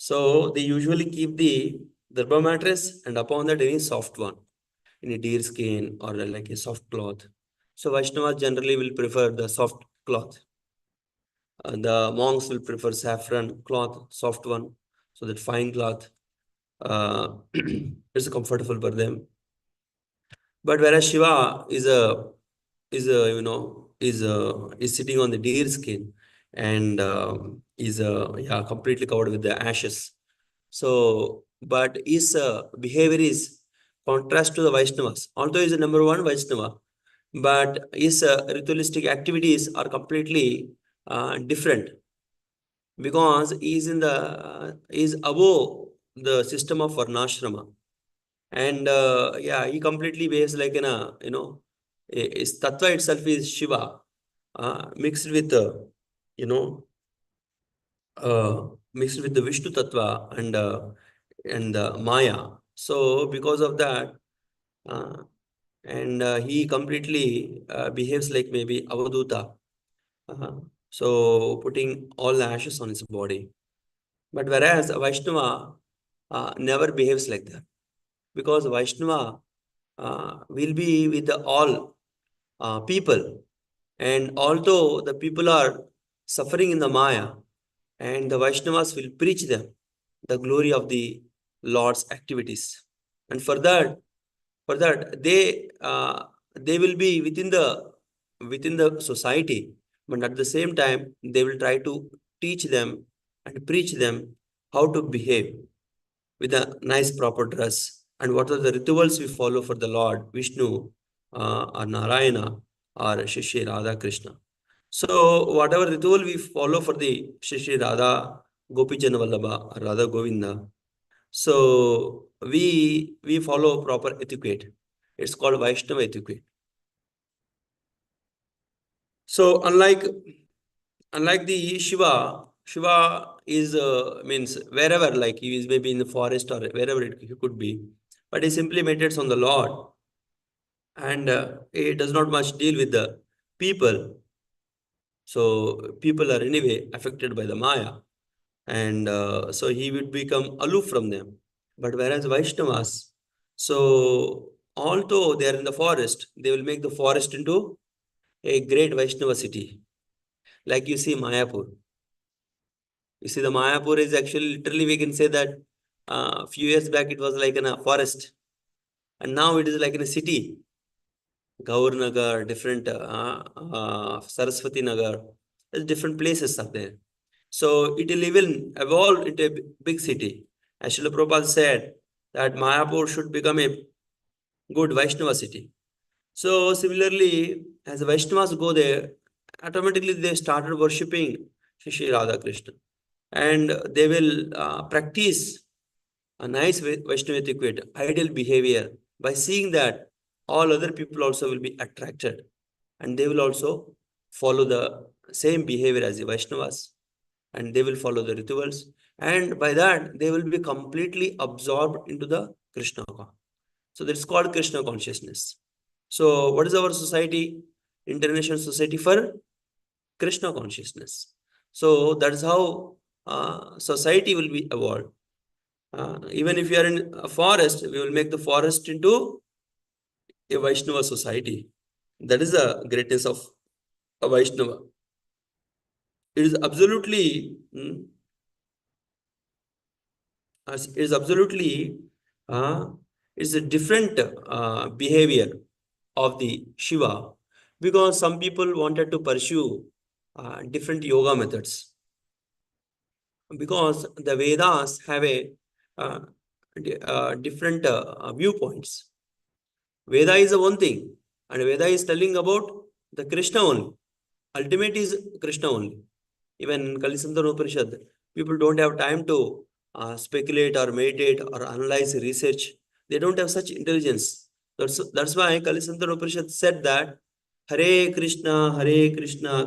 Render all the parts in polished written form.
So they usually keep the Darbha mattress and upon that any soft one, in a deer skin or like a soft cloth. So Vaishnavas generally will prefer the soft cloth. The monks will prefer saffron cloth, soft one, so that fine cloth is comfortable for them. But whereas Shiva is sitting on the deer skin and is completely covered with the ashes. So, but his behavior is contrast to the Vaishnavas. Although he is the number one Vaishnava, but his ritualistic activities are completely different because he is is above the system of Varnashrama. And he completely behaves like his tattva itself is Shiva, mixed with you know mixed with the Vishnu tattva and Maya. So because of that, uh, and he completely behaves like maybe Avaduta. Uh, so putting all the ashes on his body. But whereas a Vaishnava never behaves like that, because Vaishnava will be with all people. And although the people are suffering in the Maya, and the Vaishnavas will preach them the glory of the Lord's activities. And for that they will be within the society, but at the same time they will try to teach them and preach them how to behave with a nice proper dress and what are the rituals we follow for the Lord Vishnu or Narayana or Shri Radha Krishna. So whatever ritual we follow for the Shri Radha Gopi Jana Vallabha or Radha Govinda, so we follow proper etiquette. It's called Vaishnava etiquette. So unlike the Shiva is means wherever, like he is maybe in the forest or wherever he could be, but he simply meditates on the Lord, and he does not much deal with the people. So people are anyway affected by the Maya, and so he would become aloof from them. But whereas Vaishnavas, so although they are in the forest, they will make the forest into a great Vaishnava city. Like you see Mayapur. You see, the Mayapur is actually literally, we can say that a few years back it was like in a forest, and now it is like in a city. Gaur Nagar, different Saraswati Nagar, there's different places are there. So it will even evolve into a big city. As Srila Prabhupada said, that Mayapur should become a good Vaishnava city. So similarly, as the Vaishnavas go there, automatically they started worshipping Shri Radha Krishna. And they will practice a nice Vaishnava etiquette, ideal behavior. By seeing that, all other people also will be attracted and they will also follow the same behavior as the Vaishnavas, and they will follow the rituals. And by that, they will be completely absorbed into the Krishna. So that's called Krishna consciousness. So what is our society? International Society for Krishna Consciousness. So that's how society will be evolved. Even if you are in a forest, we will make the forest into a Vaishnava society. That is the greatness of a Vaishnava. It is absolutely, it is absolutely, it's a different behavior of the Shiva, because some people wanted to pursue different yoga methods, because the Vedas have a different viewpoints. Veda is a one thing, and Veda is telling about the Krishna only. Ultimate is Krishna only. Even Kalisandana Upanishad, people don't have time to speculate or meditate or analyze research. They don't have such intelligence. That's why Kalisandana Upanishad said that Hare Krishna,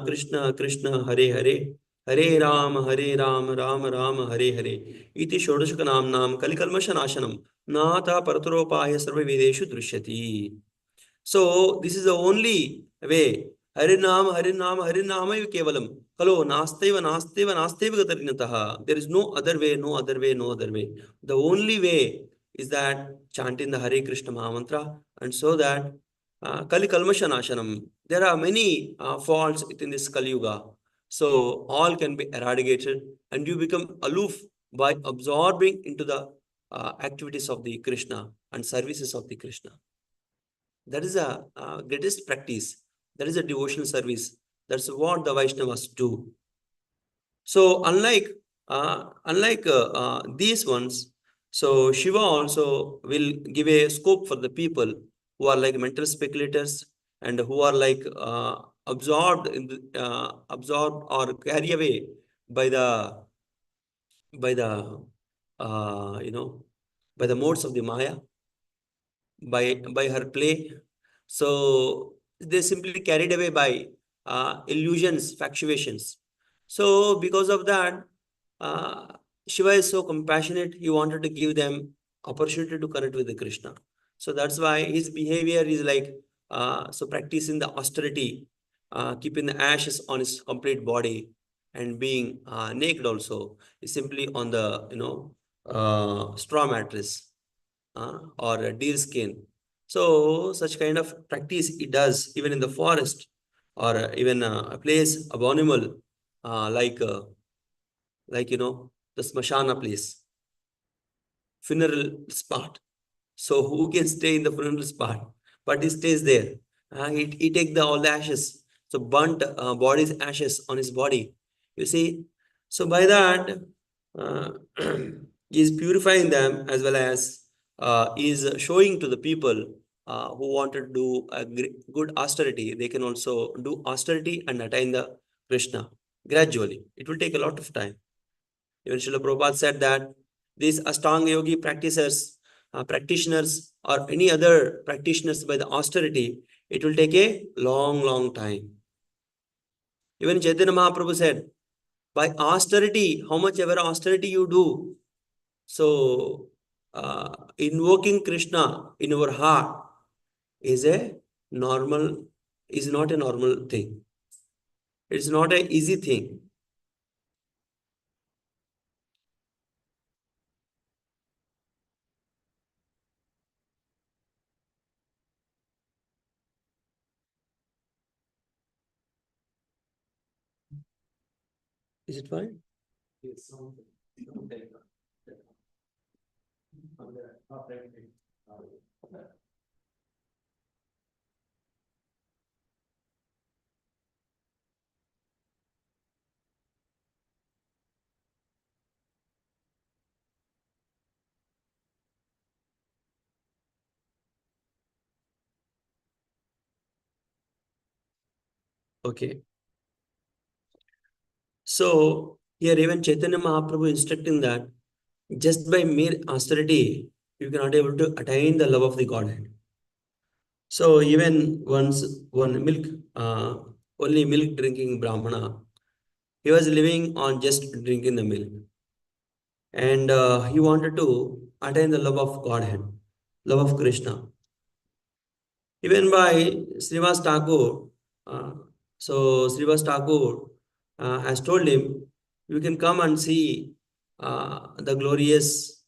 Krishna Krishna, Hare Hare, Hare Ram, Ram Ram, Hare Hare. Iti Shodashaka Nam Kalikalmasha Nashanam. Nata Paraturopaya Sarva Vedeshu Drishyati. So this is the only way Harinam, Harinam, Harinama Kevalam. Hello, Nasteva, Nasteva, Nasteva Gatarinataha. There is no other way, no other way, no other way. The only way is that chanting the Hare Krishna Mahamantra, and so that Kali Kalmasha Nashanam. There are many faults within this Kali Yuga. So all can be eradicated, and you become aloof by absorbing into the activities of the Krishna and services of the Krishna. That is a greatest practice. That is a devotional service. That's what the Vaishnavas do. So unlike these ones, so Shiva also will give a scope for the people who are like mental speculators and who are like absorbed or carried away by the you know, by the modes of the Maya, by her play. So they simply carried away by illusions, factuations. So because of that, uh, Shiva is so compassionate. He wanted to give them opportunity to connect with the Krishna. So that's why his behavior is like so practicing the austerity, keeping the ashes on his complete body, and being naked also is simply on the straw mattress or a deer skin. So such kind of practice it does even in the forest or even a place abominable uh, like uh, the smashana place, funeral spot. So who can stay in the funeral spot? But he stays there. He take all the ashes. So burnt body's ashes on his body. You see. So by that, uh, he is purifying them as well as is showing to the people who want to do a good austerity. They can also do austerity and attain the Krishna gradually. It will take a lot of time. Even Srila Prabhupada said that these Ashtanga Yogi practitioners or any other practitioners by the austerity, it will take a long, long time. Even Chaitanya Mahaprabhu said, by austerity, how much ever austerity you do, so invoking Krishna in our heart is a normal, is not a normal thing. It's not an easy thing. Is it fine? Okay. So here even Chaitanya Mahaprabhu instructing that just by mere austerity, you cannot able to attain the love of the Godhead. So even once one only milk drinking Brahmana, he was living on just drinking the milk. And he wanted to attain the love of Godhead, love of Krishna. Even by Srivas Thakur, uh, so Srivas Thakur has told him, you can come and see the glorious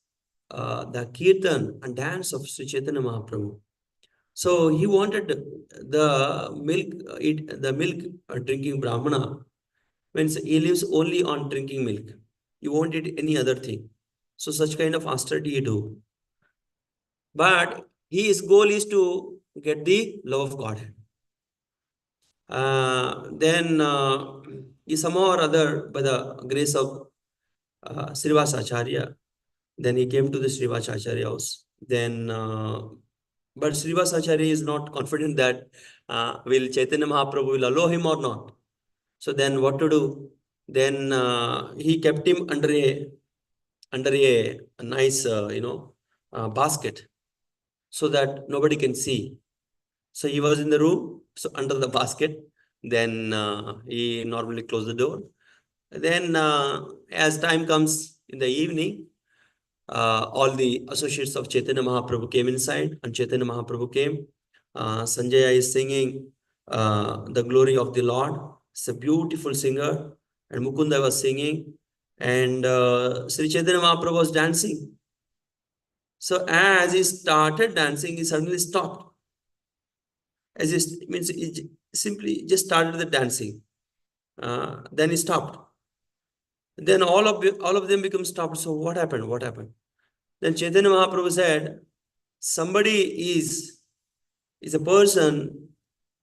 the kirtan and dance of Sri Chaitanya Mahaprabhu. So he wanted the milk drinking Brahmana means he lives only on drinking milk. He won't eat any other thing. So such kind of austerity he do. But his goal is to get the love of God. Then he somehow or other, by the grace of Srivasacharya, then he came to the Srivasacharya house. Then, but Srivasacharya is not confident that will Chaitanya Mahaprabhu will allow him or not. So then what to do? Then he kept him under a nice basket so that nobody can see. So he was in the room, so under the basket. Then he normally closed the door. Then as time comes in the evening, all the associates of Chaitanya Mahaprabhu came inside, and Chaitanya Mahaprabhu came. Sanjaya is singing, the glory of the Lord. It's a beautiful singer, and Mukunda was singing, and Sri Chaitanya Mahaprabhu was dancing. So as he started dancing, he suddenly stopped. As he means he simply just started the dancing. Then he stopped. Then all of them become stopped. So what happened? What happened? Then Chaitanya Mahaprabhu said, somebody is a person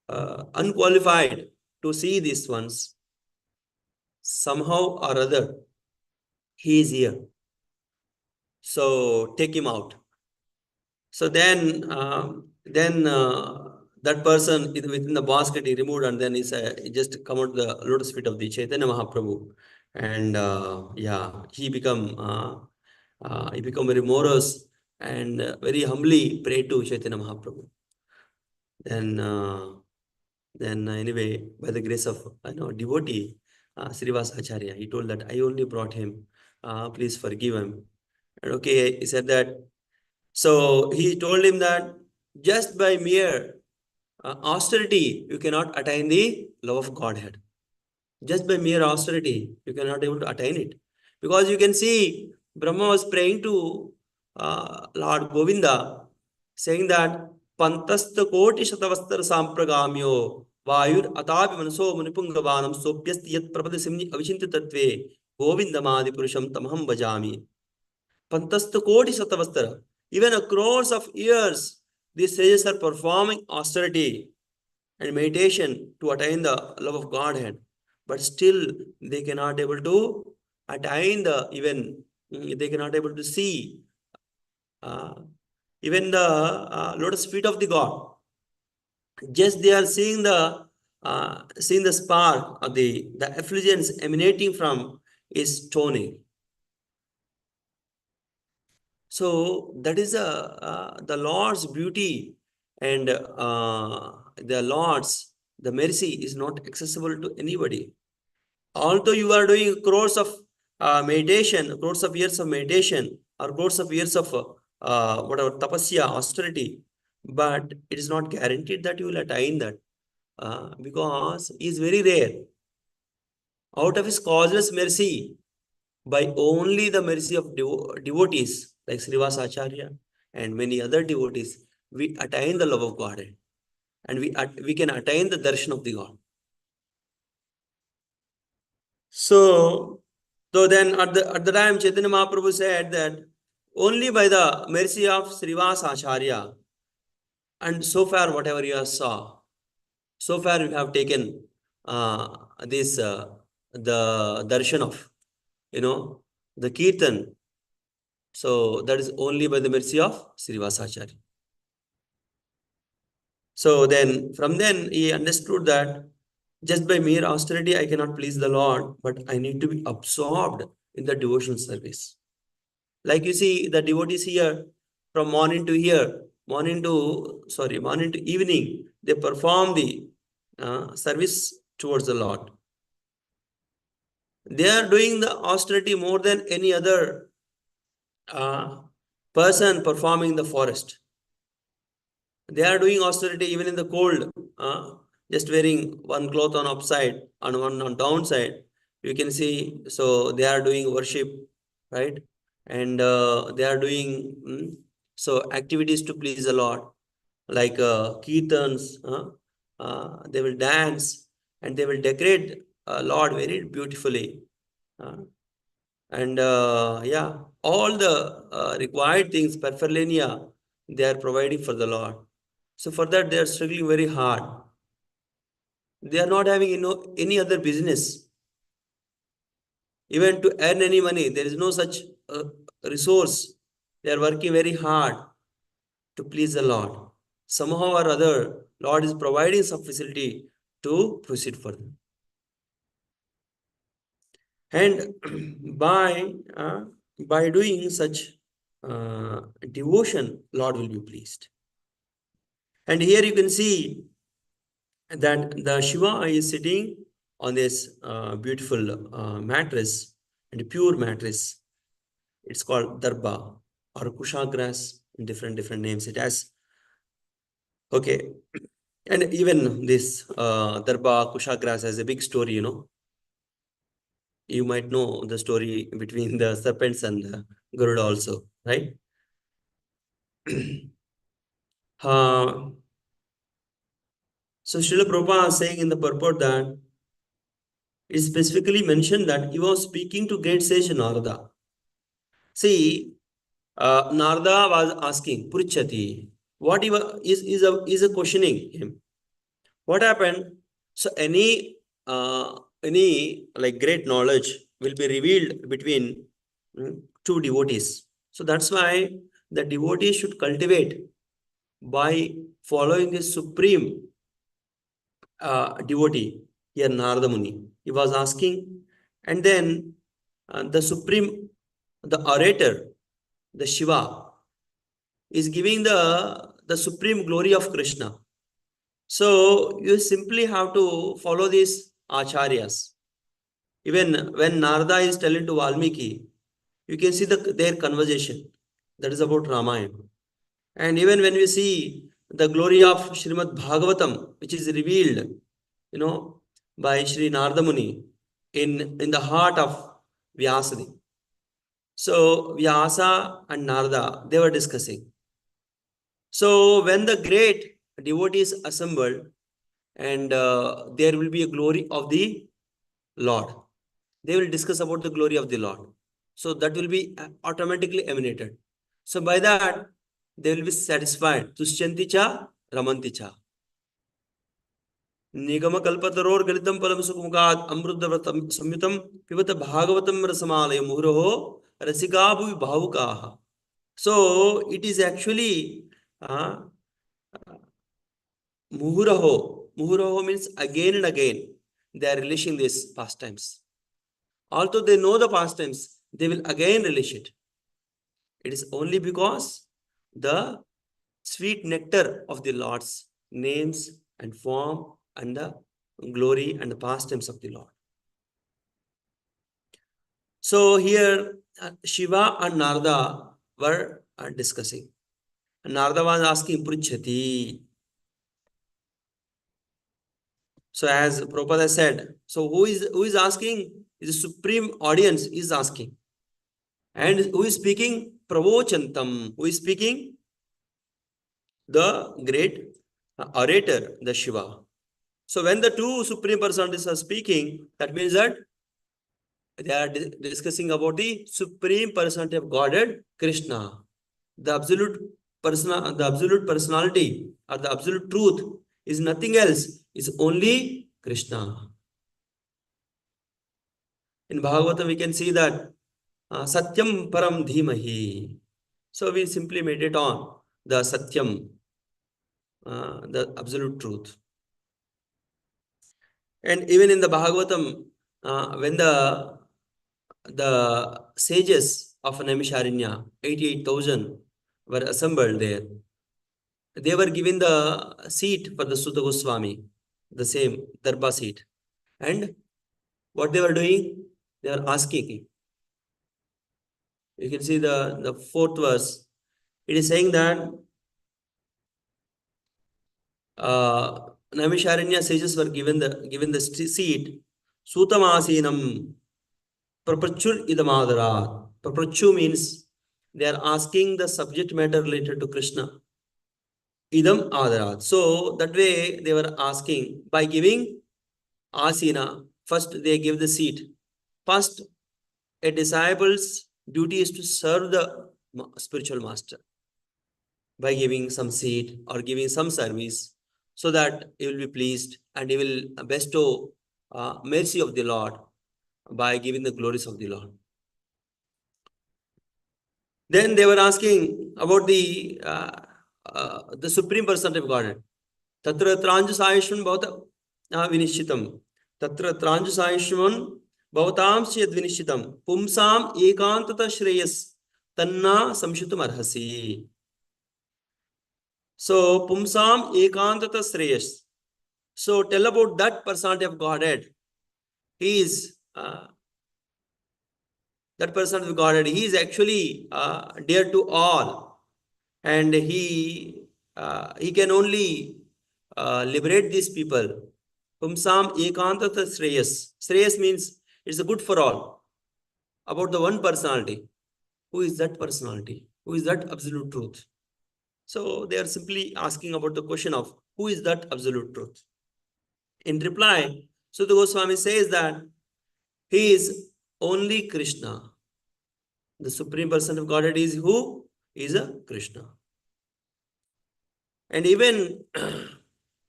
unqualified to see these ones. Somehow or other, he is here. So take him out. So then that person within the basket he removed, and then he just come out the lotus feet of the Chaitanya Mahaprabhu, and he become very morose and very humbly prayed to Chaitanya Mahaprabhu. Then anyway, by the grace of devotee, Srivas Acharya, he told that I only brought him. Please forgive him. And okay, he said that. So he told him that just by mere austerity, you cannot attain the love of Godhead. Just by mere austerity, you cannot able to attain it. Because you can see Brahma was praying to Lord Govinda, saying that Pantasta Koti Shatavastar Sampragamyo Vayur Atapi Manso Munipungavanam Sopyasti Yat Prabhada Simni Avishinti Tatve Govindamadi Purusham Tamaham Bajami. Pantasta Koti Shatavastara. Even a crores of years, these sages are performing austerity and meditation to attain the love of Godhead. But still, they cannot able to attain they cannot able to see uh, even the lotus feet of the God. Just they are seeing the spark of the effulgence emanating from is stoning. So that is the Lord's beauty, and the mercy is not accessible to anybody. Although you are doing crores of meditation, crores of years of meditation, or crores of years of whatever tapasya, austerity, but it is not guaranteed that you will attain that because it is very rare. Out of His causeless mercy, by only the mercy of devotees like Srivas Acharya and many other devotees, we attain the love of God, and we can attain the darshan of the God. So then at the time Chaitanya Mahaprabhu said that only by the mercy of Srivas Acharya, and so far whatever you have saw, so far you have taken this the darshan of the kirtan. So that is only by the mercy of Srivas Acharya. So then from then he understood that just by mere austerity I cannot please the Lord, but I need to be absorbed in the devotional service. Like you see the devotees here, from morning to evening, they perform the service towards the Lord. They are doing the austerity more than any other person performing the forest. They are doing austerity even in the cold, just wearing one cloth on upside and one on downside. You can see, so they are doing worship, right? And they are doing activities to please the Lord, like kirtans. They will dance and they will decorate Lord very beautifully. And all the required things, paraphernalia, they are providing for the Lord. So for that, they are struggling very hard. They are not having any other business. Even to earn any money, there is no such resource. They are working very hard to please the Lord. Somehow or other, Lord is providing some facility to proceed further. And by doing such devotion, Lord will be pleased. And here you can see that the Shiva is sitting on this beautiful mattress, and a pure mattress. It's called Darba or Kusha grass, different names it has. Okay. And even this Darba Kushagras has a big story, you know. You might know the story between the serpents and the Garuda also, right? uh, so Srila Prabhupada is saying in the purport that it specifically mentioned that he was speaking to great sage Narada. See, Narada was asking, Purichati, what he is a questioning him. What happened? So any like great knowledge will be revealed between two devotees. So that's why the devotee should cultivate by following the supreme devotee here, Narada Muni. He was asking, and then the supreme, the orator, the Shiva, is giving the supreme glory of Krishna. So you simply have to follow these acharyas. Even when Narada is telling to Valmiki, you can see their conversation. That is about Ramayana. And even when we see the glory of Srimad Bhagavatam, which is revealed, you know, by Sri Narada Muni in the heart of Vyasadeva. So Vyasa and Narada, they were discussing. So when the great devotees assembled, and there will be a glory of the Lord. They will discuss about the glory of the Lord. So that will be automatically emanated. So by that, they will be satisfied. Tushyanti cha, ramanti cha. Nigama kalpataror galitam palam sukumukad amruddhavatam samyutam pivata bhagavatam rasamalaya muhroho rasikabhu bhavukaha. So it is actually muhuraho. Muhuraho means again and again they are relishing these pastimes. Although they know the pastimes, they will again relish it. It is only because the sweet nectar of the Lord's names and form and the glory and the pastimes of the Lord. So here Shiva and Narada were discussing. And Narada was asking Pruchati. So as Prabhupada said, so who is asking? The supreme audience is asking. And who is speaking? Pravochantam. Who is speaking? The great orator, the Shiva. So when the two supreme personalities are speaking, that means that they are discussing about the supreme personality of Godhead, Krishna. The absolute personality or the absolute truth is nothing else, is only Krishna. In Bhagavatam, we can see that Satyam Param Dhimahi. So we simply meditate on the Satyam, the absolute truth. And even in the Bhagavatam, when the sages of Naimisharanya, 88,000 were assembled there, they were given the seat for the Sutta Goswami, the same Darba seat. And what they were doing? They were asking. You can see the fourth verse. It is saying that Naimisharanya sages were given the seat. Sutamasinam Prapachur idamadarat. Prapachu means they are asking the subject matter related to Krishna. Idam adarat. So that way they were asking by giving asina. First they give the seat. First, a disciple's duty is to serve the spiritual master by giving some seat or giving some service, so that he will be pleased and he will bestow mercy of the Lord by giving the glories of the Lord. Then they were asking about the supreme personality of Godhead. Tatra tranju sayishman bhavata vinishitam. Tatra tranju sayishman bhavatam syad vinishitam. Pumsam ekantata shreyas tanna samshutam arhasi. So Pumsam ekantata shreyas. So tell about that personality of Godhead. He is that person of Godhead. He is actually dear to all, and he can only liberate these people. Pumsam ekantata shreyas. Shreyas means it's good for all. About the one personality. Who is that personality? Who is that absolute truth? So they are simply asking about the question of who is that absolute truth? In reply, Sutta Goswami says that he is only Krishna. The Supreme Person of Godhead is who? Is a Krishna. And even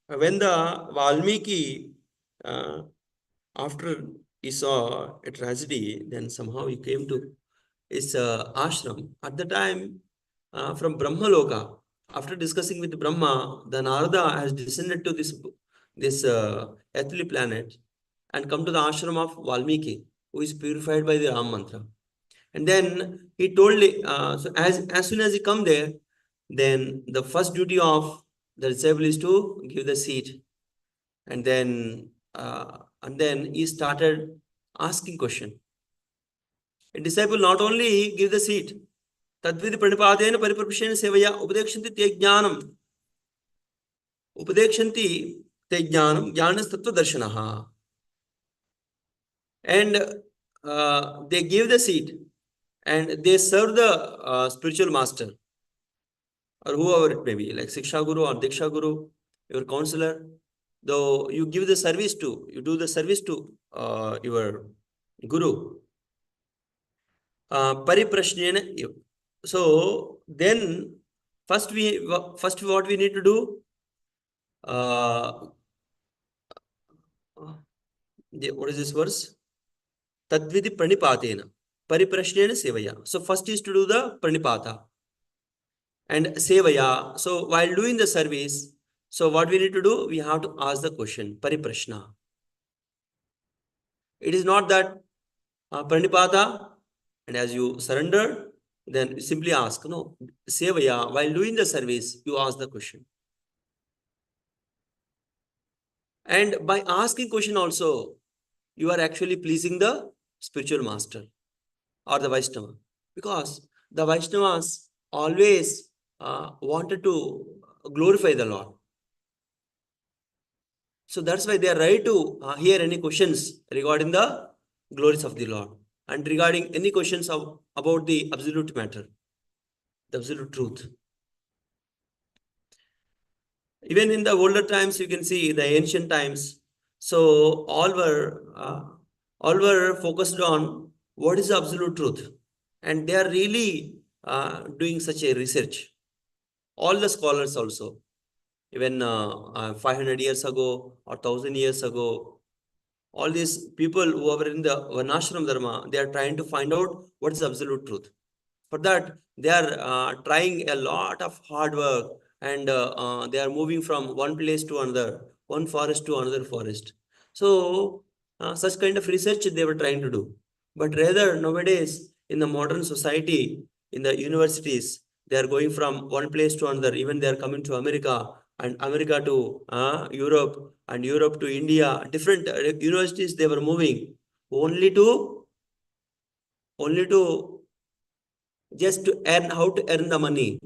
when the Valmiki, after he saw a tragedy, then somehow he came to his ashram. At the time, from Brahmaloka, after discussing with Brahma, the Narada has descended to this earthly planet and come to the ashram of Valmiki, who is purified by the Ram mantra. And then he told, so as soon as he come there, then the first duty of the disciple is to give the seat. And then he started asking question. A disciple not only give the seat, tadvidi pranipadena pariprapshena sevaya upadekshanti te jnanam. Upadekshanti te jnanam jnanas tattva darshanaha. And they give the seat and they serve the spiritual master or whoever it may be, like Siksha Guru or Diksha Guru, your counselor. Though you give the service to, you do the service to your Guru. Pariprashnena. So then, first what we need to do? What is this verse? Tadvidi pranipatena. Pariprashnena sevaya. So first is to do the pranipata. And sevaya. So while doing the service, so what we need to do? We have to ask the question, pariprashna. It is not that pranipata, and as you surrender, then simply ask. No, sevaya, while doing the service, you ask the question. And by asking question also, you are actually pleasing the spiritual master or the Vaishnava. Because the Vaishnavas always wanted to glorify the Lord. So that's why they are ready to hear any questions regarding the glories of the Lord and regarding any questions about the absolute matter, the absolute truth. Even in the older times, you can see the ancient times. So all were focused on what is the absolute truth, and they are really doing such a research. All the scholars also, even 500 years ago or 1000 years ago, all these people who are in the Varnashram Dharma, they are trying to find out what is the absolute truth. For that, they are trying a lot of hard work, and they are moving from one place to another, one forest to another forest. So such kind of research they were trying to do. But rather nowadays in the modern society, in the universities, they are going from one place to another. Even they are coming to America, and America to Europe, and Europe to India. Different universities they were moving only to just to earn how to earn the money,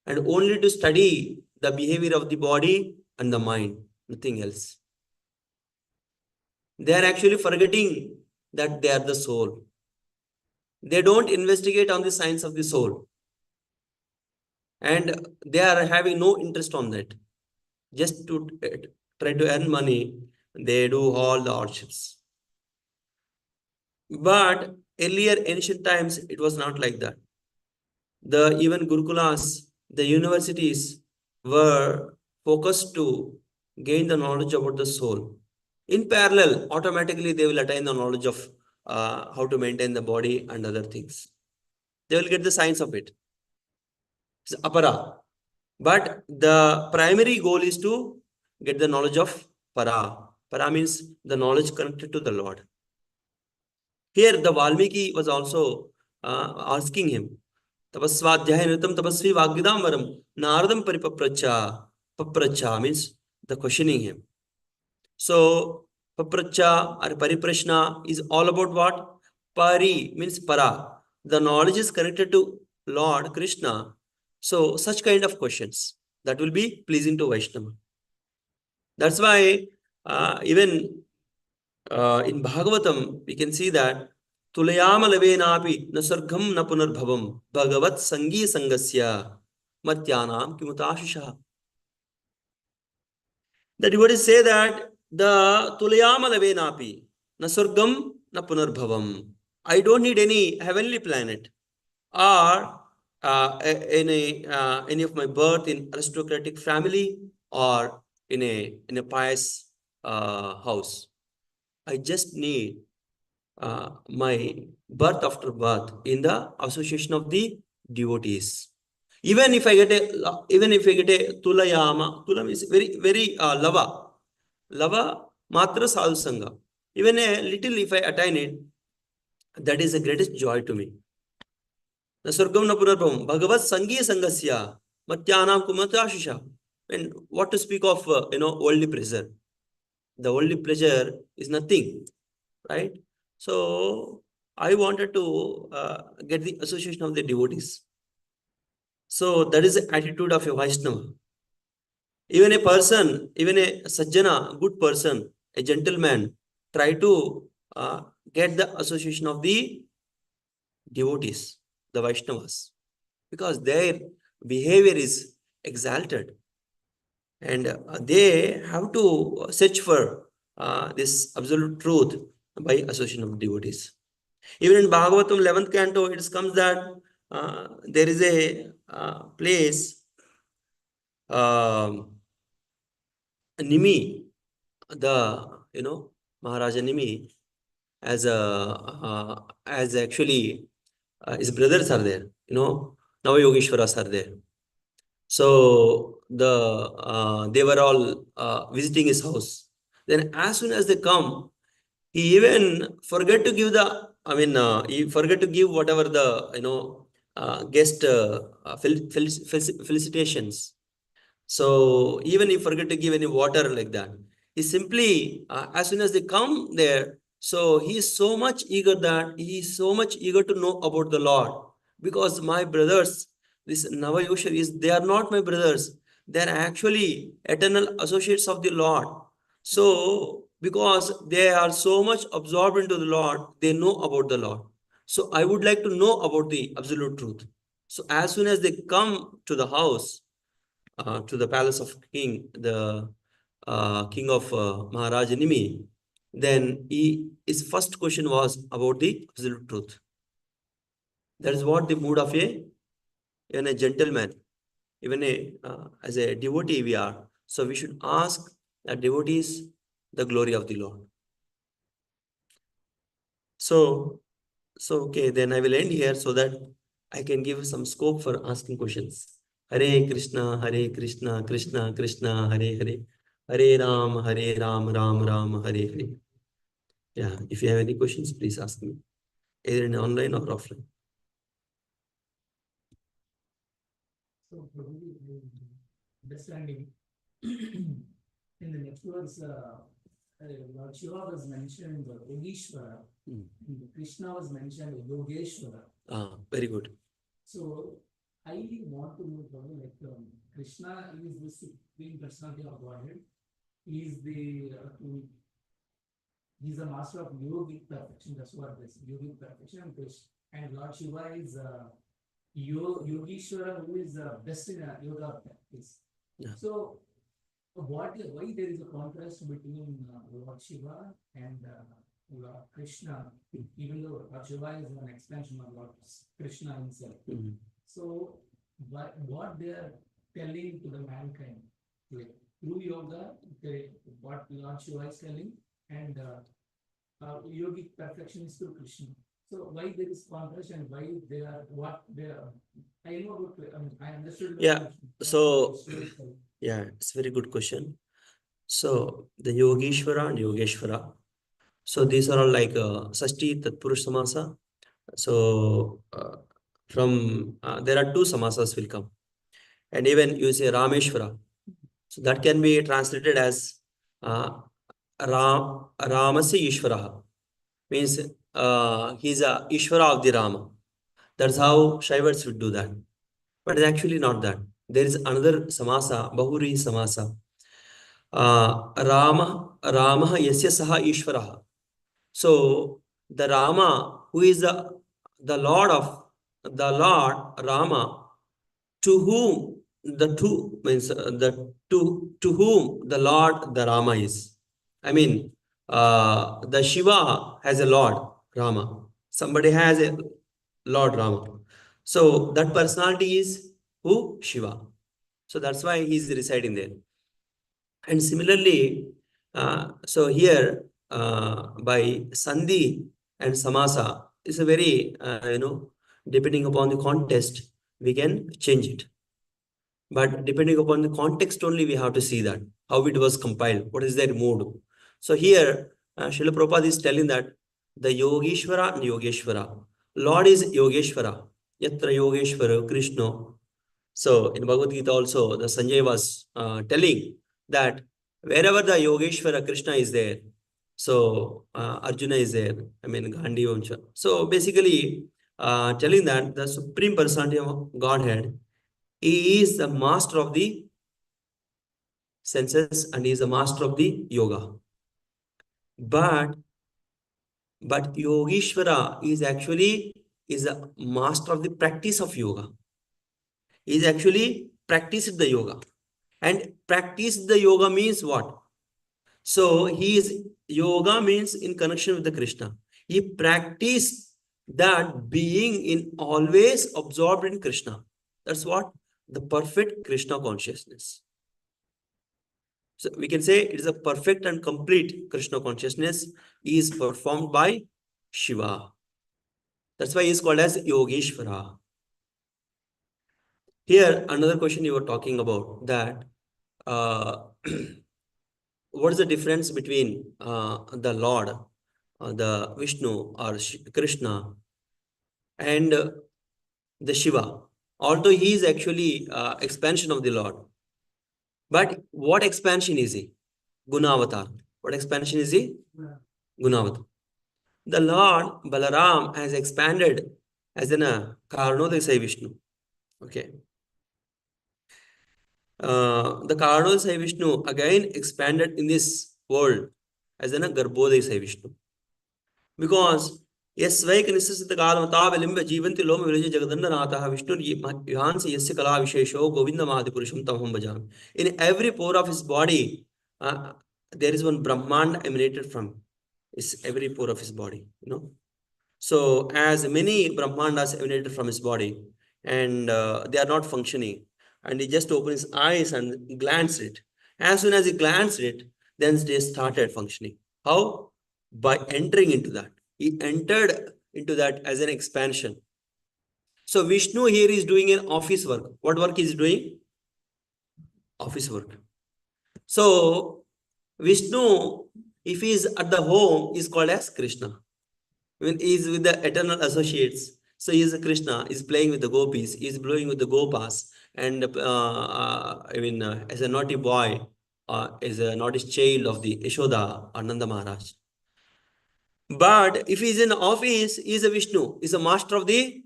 and only to study the behavior of the body and the mind, nothing else. They are actually forgetting that they are the soul. They don't investigate on the science of the soul, and they are having no interest on that. Just to try to earn money, they do all the hardships. But earlier ancient times, it was not like that. The even Gurukulas, the universities were focused to gain the knowledge about the soul. In parallel, automatically they will attain the knowledge of how to maintain the body and other things. They will get the science of it. It's apara. But the primary goal is to get the knowledge of para. Para means the knowledge connected to the Lord. Here, the Valmiki was also asking him, Tapasvadhyaya nritam tapasvi vagvidam varam naradam papracha means the questioning him. So papracha or pariprashna is all about what? Pari means para. The knowledge is connected to Lord Krishna. So such kind of questions that will be pleasing to Vaishnava. That's why even in Bhagavatam, we can see that Tulayama lavenapi nasargam na punarbhavam bhagavat sangi sangasya matyanam kimutashisha. The devotees say that the Tulayama lavenapi nasargam na punarbhavam. I don't need any heavenly planet or any of my birth in aristocratic family or in a pious house. I just need my birth after birth in the association of the devotees. Even if I get a tulayama, tulam is very lava matra sadhu sangha. Even a little if I attain it, that is the greatest joy to me. The Surgam Napurabham, Bhagavat Sangi Sangasya, Matyanam Kumatashisha. And what to speak of, worldly pleasure? The worldly pleasure is nothing, right? So I wanted to get the association of the devotees. So that is the attitude of a Vaishnava. Even a person, even a Sajjana, good person, a gentleman, try to get the association of the devotees, the Vaishnavas, because their behavior is exalted and they have to search for this absolute truth by association of devotees. Even in Bhagavatam 11th canto, it comes that there is a place, Nimi, Maharaja Nimi, as actually his brothers are there, Navayogeshwaras are there. So they were all visiting his house. Then as soon as they come, he even forget to give he forget to give whatever the guest felicitations. So even he forget to give any water like that. He simply, as soon as they come there, so he is so much eager to know about the Lord. Because my brothers, this Navayosha they are not my brothers. They are actually eternal associates of the Lord. So because they are so much absorbed into the Lord, they know about the Lord. So I would like to know about the absolute truth. So as soon as they come to the house, to the palace of the king of Maharaja Nimi, then his first question was about the absolute truth. That is what the mood of even a gentleman, even as a devotee we are. So we should ask the devotees the glory of the Lord. So okay, then I will end here so that I can give some scope for asking questions. Hare Krishna, Krishna Krishna, Hare Hare, Hare Ram, Ram Ram, Hare Hare. Yeah, if you have any questions, please ask me, either in online or offline. So, Prabhuji, understanding in the next verse, Lord Shiva was mentioned Yogeshwara, and Krishna was mentioned Yogeshwara. Very good. So, I want to know, like Krishna is the supreme personality of Godhead. He is he's a master of yogic perfection. That's what this yogic perfection. And Lord Shiva is Yogeshwara, who is best in yoga practice. Yeah. So, why there is a contrast between Lord Shiva and Lord Krishna, even though Lord Shiva is an expansion of Lord Krishna himself. So, what they are telling to the mankind, like through yoga, what Lord Shiva is telling, and yogic perfection is through Krishna. So why there is contrast and why they are what they are? I know about. I understood. Yeah. So yeah, it's a very good question. So the Yogeshwara and Yogeshwara. So these are all like Sashti Tatpurush Samasa. So from there are two samasas will come, and even you say Rameshwara. So that can be translated as Ramasi Ishvara. Means he's a Ishvara of the Rama. That's how Shaivats would do that. But it's actually not that. There is another samasa, Bahuri samasa. Rama yasya saha Ishvara. So the Rama, who is the Lord of the Lord Rama, to whom the two means the to whom the Lord the Rama is. I mean, the Shiva has a Lord Rama. Somebody has a Lord Rama. So that personality is who? Shiva. So that's why he is residing there. And similarly, so here by Sandhi and Samasa is a very, depending upon the context, we can change it. But depending upon the context only, we have to see that, how it was compiled, what is their mood. So here, Srila Prabhupada is telling that the Yogeshwara and Yogeshwara, Lord is Yogeshwara, Yatra Yogeshwara, Krishna. So in Bhagavad Gita also, the Sanjay was telling that wherever the Yogeshwara Krishna is there, so Arjuna is there, I mean Gandhi Vamsha. So basically telling that the Supreme Personality of Godhead, he is the master of the senses and he is the master of the yoga. But Yogeshwara is actually is a master of the practice of yoga. He is actually practiced the yoga. And practice the yoga means what? So he is yoga means in connection with the Krishna. He practiced that being in always absorbed in Krishna. That's what the perfect Krishna consciousness. So we can say it is a perfect and complete Krishna consciousness is performed by Shiva. That's why he is called as Yogeshwara. Here, another question you were talking about that what is the difference between the Lord, the Vishnu or Krishna and the Shiva? Although he is actually expansion of the Lord. But what expansion is he? Gunavatar. What expansion is he? Gunavatar. The Lord Balaram has expanded as in a Karanodaya Vishnu. Okay. The Karanodaya Vishnu again expanded in this world as in a Garbhodaya Vishnu. Because yes, Vaik Nisasita Kalamata Vilimba Jivanti Loma Village Jagadandanata Vishnu Yohansi Yasikala Vishesho Govinda Mahadipurusham Tamham Bhajan. In every pore of his body, there is one Brahmand emanated from every pore of his body, So as many Brahmandas emanated from his body and they are not functioning, and he just opened his eyes and glanced it. As soon as he glanced it, then they started functioning. How? By entering into that. He entered into that as an expansion. So Vishnu here is doing an office work. What work is he doing? Office work. So Vishnu, if he is at the home, is called as Krishna. When he is with the eternal associates, so he is a Krishna, is playing with the gopis, he is blowing with the gopas, and as a naughty boy, is a naughty child of the Yashoda, Ananda Maharaj. But if he is in office, he is a Vishnu, he is a master of the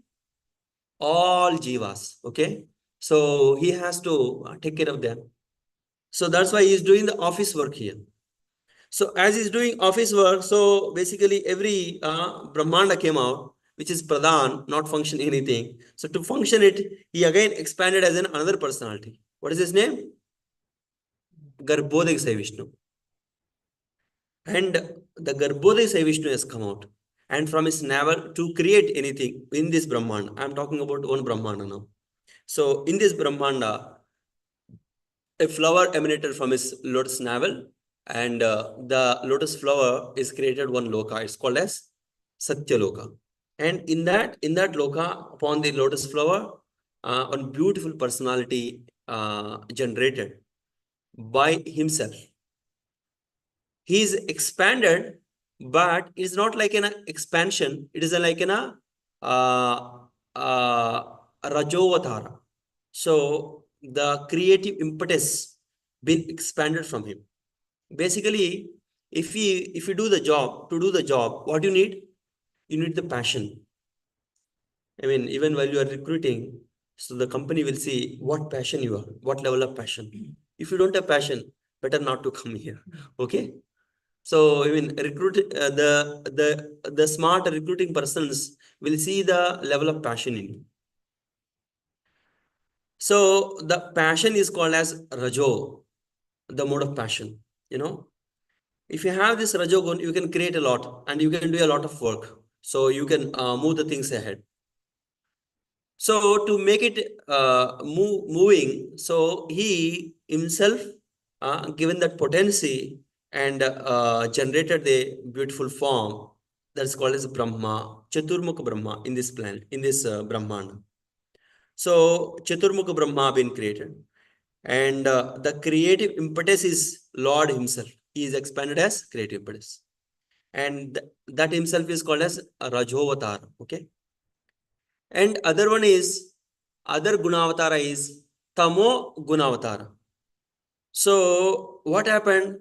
all jivas. Okay, so he has to take care of them. So that's why he is doing the office work here. So as he's doing office work, so basically every Brahmanda came out, which is Pradhan, not function anything. So to function it, he again expanded as another personality. What is his name? Garbhodaya Sai Vishnu. And the Garbhodaya Sai Vishnu has come out. And from his navel to create anything in this Brahmanda. I'm talking about one Brahmanda now. So in this Brahmanda, a flower emanated from his lotus navel. And the lotus flower is created one loka. It's called as Satya Loka. And in that loka, upon the lotus flower, one beautiful personality generated by himself. He is expanded, but it's not like an expansion. It is like a Rajovatara. So the creative impetus been expanded from him. Basically, if you do the job, what you need? You need the passion. I mean, even while you are recruiting, so the company will see what passion you are, what level of passion. If you don't have passion, better not to come here. Okay. So I mean, the smart recruiting persons will see the level of passion in you. So the passion is called as rajo, the mode of passion. You know, if you have this rajogun, you can create a lot and you can do a lot of work. So you can move the things ahead. So to make it moving, so he himself given that potency and generated the beautiful form that's called as Brahma, Chaturmukha Brahma in this planet, in this Brahmanda. So Chaturmukha Brahma been created, and the creative impetus is Lord himself. He is expanded as creative impetus, and that himself is called as Rajovatar. Okay, and other Gunavatara is Tamo Gunavatara. So what happened?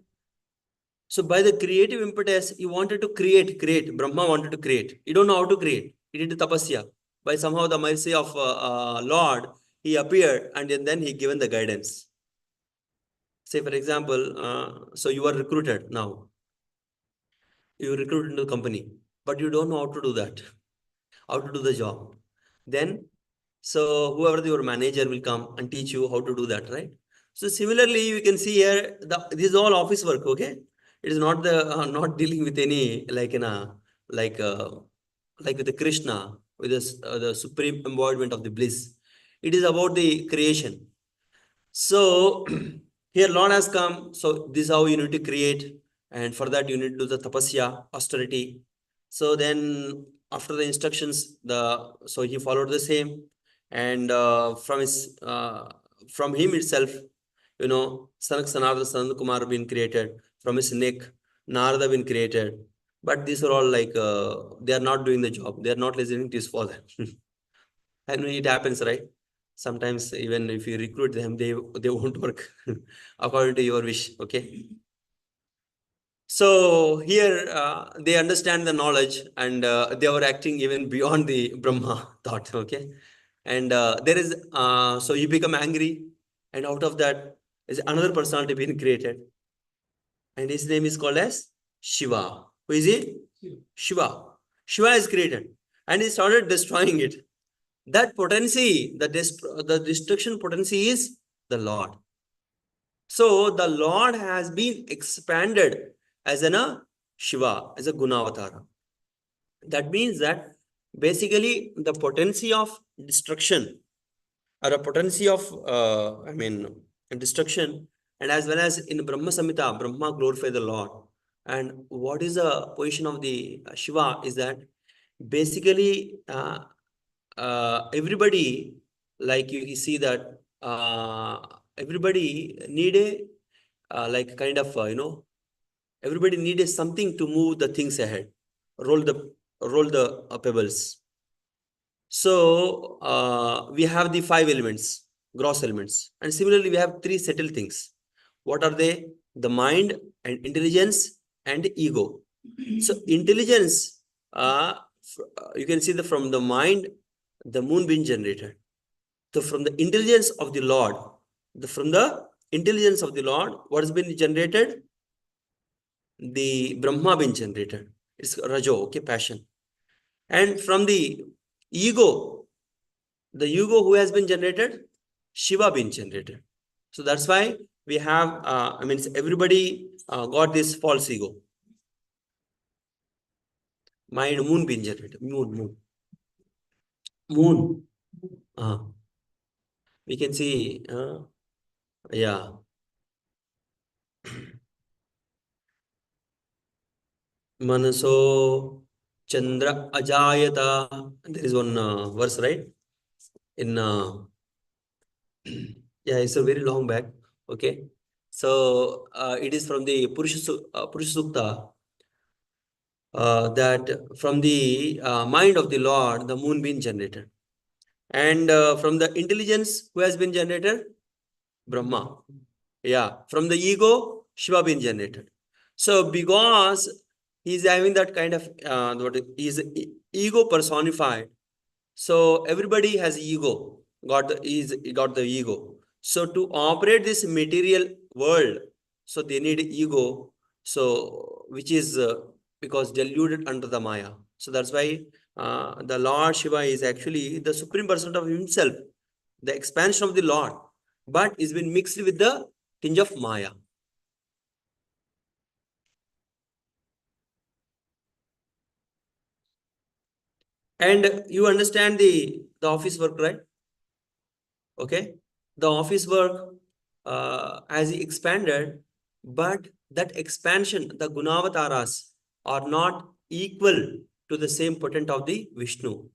So by the creative impetus, he wanted to create. Brahma wanted to create. He don't know how to create. He did tapasya. By somehow the mercy of Lord, he appeared and then he given the guidance. Say for example, so you are recruited now. You recruit into the company, but you don't know how to do that, how to do the job. Then, so whoever your manager will come and teach you how to do that, right? So similarly, you can see here, this is all office work, okay? It is not the not dealing with any like in a like like with the Krishna, with the supreme embodiment of the bliss. It is about the creation. So here Lord has come. So this is how you need to create. And for that you need to do the tapasya, austerity. So then after the instructions, so he followed the same. And from him itself, you know, Sanak Sanarada Sananda Kumar been created. From his neck, Narada been created. But these are all like they are not doing the job. They are not listening to his father. And it happens, right? Sometimes even if you recruit them, they won't work according to your wish. Okay. So here they understand the knowledge and they were acting even beyond the Brahma thought. Okay. And there is so you become angry, and out of that is another personality being created, and his name is called as Shiva. Who is he? Shiva. Shiva is created, and he started destroying it. That potency, the destruction potency is the Lord. So the Lord has been expanded as a Shiva, as a Gunavatara. That means that basically the potency of destruction or a potency of, destruction, and as well as in Brahma Samhita, Brahma glorified the Lord. And what is the position of the Shiva is that basically everybody, like you see that everybody need a like kind of everybody needed something to move the things ahead, roll the pebbles. So we have the 5 elements, gross elements, and similarly we have 3 subtle things. What are they? The mind and intelligence and ego. So intelligence, you can see from the mind, the moon being generated. So from the intelligence of the Lord, from the intelligence of the Lord, what has been generated? The Brahma being generated. It's Rajo, okay, passion. And from the ego who has been generated? Shiva being generated. So that's why we have, everybody got this false ego. Mind, moon being generated. Moon. We can see, yeah. Manaso Chandra Ajayata. There is one verse, right? In yeah, it's a very long back. Okay. So it is from the Purusha Sukta that from the mind of the Lord, the moon being generated. And from the intelligence, who has been generated? Brahma. Yeah. From the ego, Shiva being generated. So because he's having that kind of he's ego personified. So everybody has ego. Got the ego. So to operate this material world, So they need ego. So which is because deluded under the Maya. So that's why the Lord Shiva is actually the supreme person of himself, the expansion of the Lord, but is been mixed with the tinge of Maya. And you understand the office work, right? Okay. The office work has expanded, but that expansion, the Gunavataras, are not equal to the same potent of the Vishnu.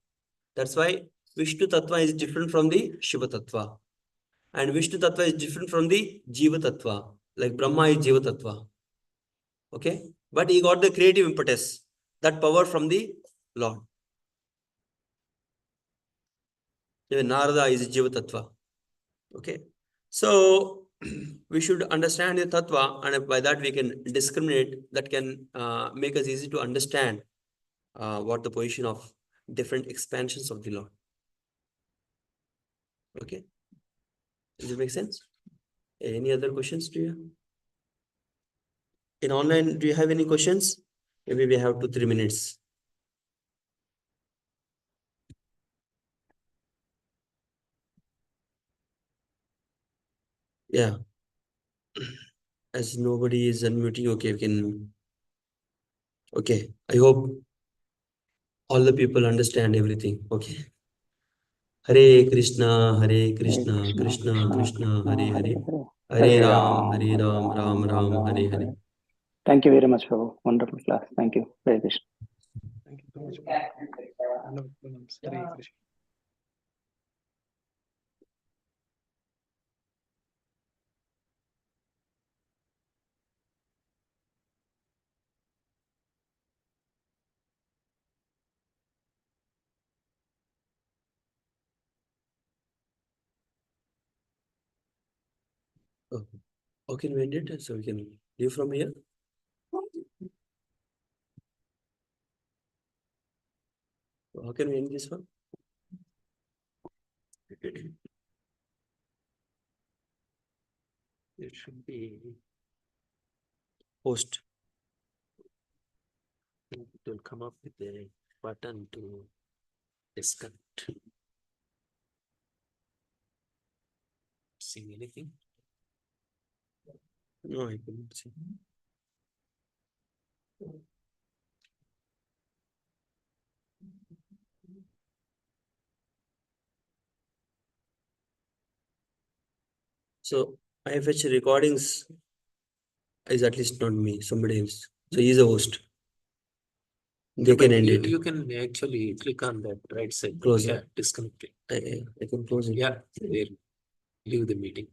That's why Vishnu Tattva is different from the Shiva Tattva. And Vishnu Tattva is different from the Jiva Tattva. Like Brahma is Jiva Tattva. Okay. But he got the creative impetus, that power from the Lord. Even Narada is Jiva Tattva. Okay. So we should understand the Tattva, and by that we can discriminate, that can make us easy to understand what the position of different expansions of the Lord. Okay. Does it make sense? Any other questions do you have? In online, do you have any questions? Maybe we have 2-3 minutes. Yeah. As nobody is unmuting, okay, we can. Okay. I hope all the people understand everything. Okay. Hare Krishna, Krishna Krishna, Hare Hare. Hare Ram, Ram Ram, Hare Hare. Thank you very much, Prabhu. Wonderful class. Thank you. Hare Krishna. Thank you so much. Hare Krishna. Oh, how can we end it? So we can leave from here. How can we end this one? It should be host. It will come up with a button to disconnect. See anything? No, I couldn't see. So IFH recordings is at least not me, somebody else. So he's a host. They can end it. You can actually click on that right side. Close Yeah, it. disconnect it. I can close it. Yeah, there. Leave the meeting.